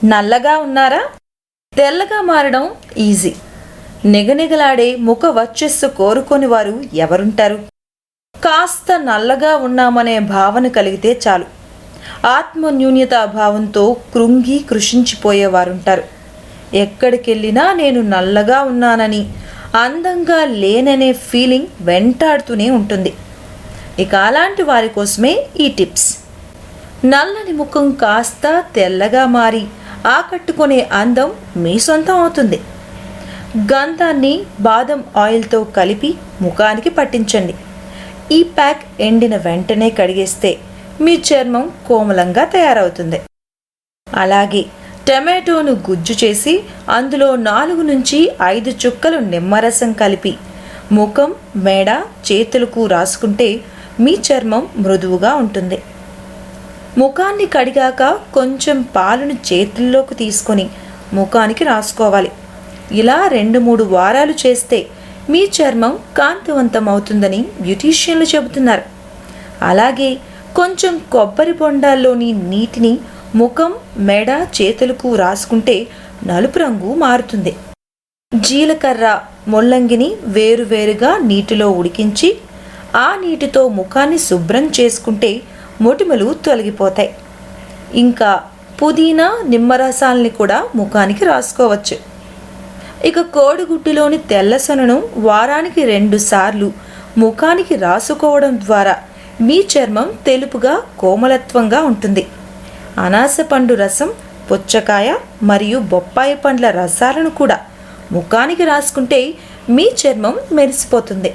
నల్లగా ఉన్నారా? తెల్లగా మారడం ఈజీ. నిగనిగలాడే ముఖ వర్చస్సు కోరుకొని వారు ఎవరుంటారు? కాస్త నల్లగా ఉన్నామనే భావన కలిగితే చాలు, ఆత్మన్యూన్యతా భావంతో కృంగి కృషించిపోయేవారుంటారు. ఎక్కడికెళ్ళినా నేను నల్లగా ఉన్నానని, అందంగా లేననే ఫీలింగ్ వెంటాడుతూనే ఉంటుంది. ఇక అలాంటి వారి కోసమే ఈ టిప్స్. నల్లని ముఖం కాస్త తెల్లగా మారి ఆకట్టుకునే అందం మీ సొంతం అవుతుంది. గంధాన్ని బాదం ఆయిల్తో కలిపి ముఖానికి పట్టించండి. ఈ ప్యాక్ ఎండిన వెంటనే కడిగేస్తే మీ చర్మం కోమలంగా తయారవుతుంది. అలాగే టమాటోను గుజ్జు చేసి అందులో 4 నుంచి 5 చుక్కలు నిమ్మరసం కలిపి ముఖం, మెడ, చేతులకు రాసుకుంటే మీ చర్మం మృదువుగా ఉంటుంది. ముఖాన్ని కడిగాక కొంచెం పాలను చేతుల్లోకి తీసుకొని ముఖానికి రాసుకోవాలి. ఇలా 2-3 వారాలు చేస్తే మీ చర్మం కాంతివంతం అవుతుందని బ్యూటీషియన్లు చెబుతున్నారు. అలాగే కొంచెం కొబ్బరి బొండాల్లోని నీటిని ముఖం, మెడ, చేతులకు రాసుకుంటే నలుపు రంగు మారుతుంది. జీలకర్ర, ముల్లంగిని వేరువేరుగా నీటిలో ఉడికించి ఆ నీటితో ముఖాన్ని శుభ్రం చేసుకుంటే మొటిమలు తొలగిపోతాయి. ఇంకా పుదీనా, నిమ్మరసాల్ని కూడా ముఖానికి రాసుకోవచ్చు. ఇక కోడిగుడ్డులోని తెల్లసొనను వారానికి 2 సార్లు ముఖానికి రాసుకోవడం ద్వారా మీ చర్మం తెలుపుగా, కోమలత్వంగా ఉంటుంది. అనాస పండు రసం, పుచ్చకాయ మరియు బొప్పాయి పండ్ల రసాలను కూడా ముఖానికి రాసుకుంటే మీ చర్మం మెరిసిపోతుంది.